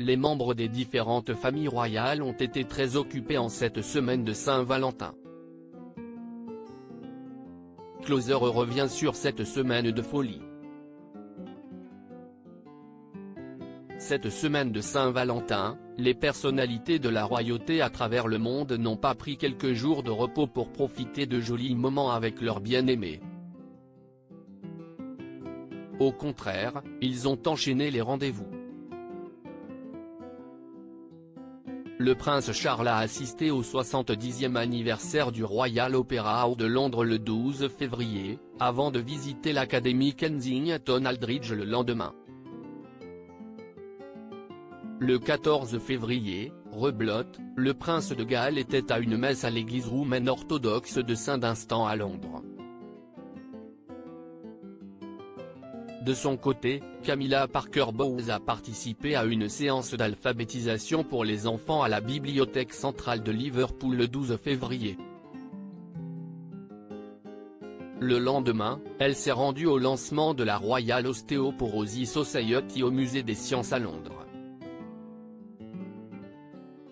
les membres des différentes familles royales ont été très occupés en cette semaine de Saint-Valentin. Closer revient sur cette semaine de folie. Cette semaine de Saint-Valentin, les personnalités de la royauté à travers le monde n'ont pas pris quelques jours de repos pour profiter de jolis moments avec leurs bien-aimés. Au contraire, ils ont enchaîné les rendez-vous. Le prince Charles a assisté au 70e anniversaire du Royal Opera House de Londres le 12 février, avant de visiter l'Académie Kensington Aldridge le lendemain. Le 14 février, rebelote, le prince de Galles était à une messe à l'église roumaine orthodoxe de Saint-Dunstan à Londres. De son côté, Camilla Parker Bowles a participé à une séance d'alphabétisation pour les enfants à la bibliothèque centrale de Liverpool le 12 février. Le lendemain, elle s'est rendue au lancement de la Royal Osteoporosis Society au musée des sciences à Londres.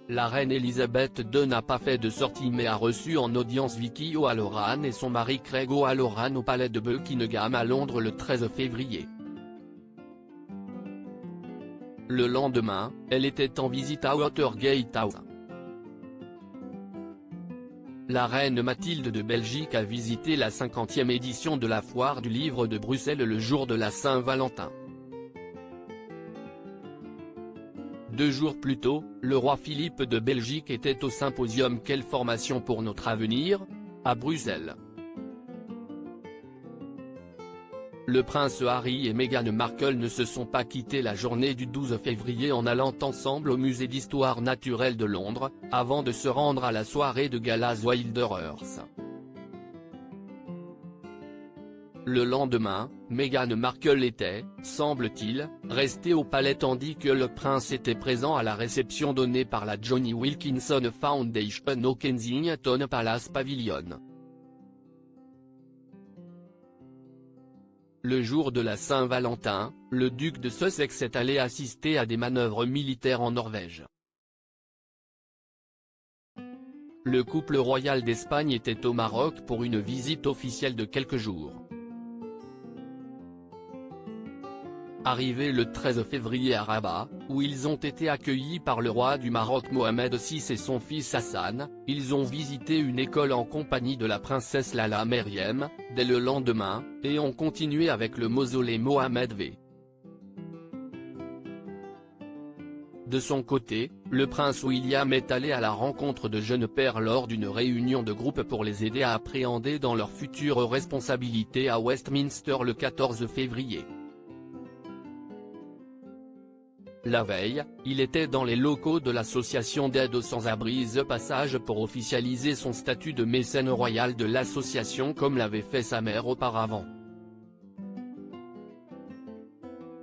La reine Elisabeth II n'a pas fait de sortie mais a reçu en audience Vicky O'Halloran et son mari Craig O'Halloran au palais de Buckingham à Londres le 13 février. Le lendemain, elle était en visite à Watergate House. La reine Mathilde de Belgique a visité la 50e édition de la Foire du Livre de Bruxelles le jour de la Saint-Valentin. 2 jours plus tôt, le roi Philippe de Belgique était au symposium Quelle formation pour notre avenir ? À Bruxelles. Le prince Harry et Meghan Markle ne se sont pas quittés la journée du 12 février en allant ensemble au musée d'histoire naturelle de Londres, avant de se rendre à la soirée de galas Wilderers. Le lendemain, Meghan Markle était, semble-t-il, restée au palais tandis que le prince était présent à la réception donnée par la Johnny Wilkinson Foundation au Kensington Palace Pavilion. Le jour de la Saint-Valentin, le duc de Sussex est allé assister à des manœuvres militaires en Norvège. Le couple royal d'Espagne était au Maroc pour une visite officielle de quelques jours. Arrivés le 13 février à Rabat, où ils ont été accueillis par le roi du Maroc Mohamed VI et son fils Hassan, ils ont visité une école en compagnie de la princesse Lala Meriem, dès le lendemain, et ont continué avec le mausolée Mohamed V. De son côté, le prince William est allé à la rencontre de jeunes pères lors d'une réunion de groupe pour les aider à appréhender dans leurs futures responsabilités à Westminster le 14 février. La veille, il était dans les locaux de l'association d'aide aux sans-abri The Passage pour officialiser son statut de mécène royal de l'association comme l'avait fait sa mère auparavant.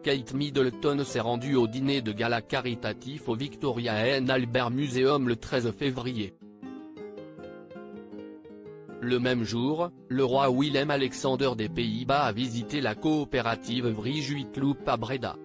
Kate Middleton s'est rendue au dîner de gala caritatif au Victoria and Albert Museum le 13 février. Le même jour, le roi Willem-Alexander des Pays-Bas a visité la coopérative Vrijhuitloop à Breda.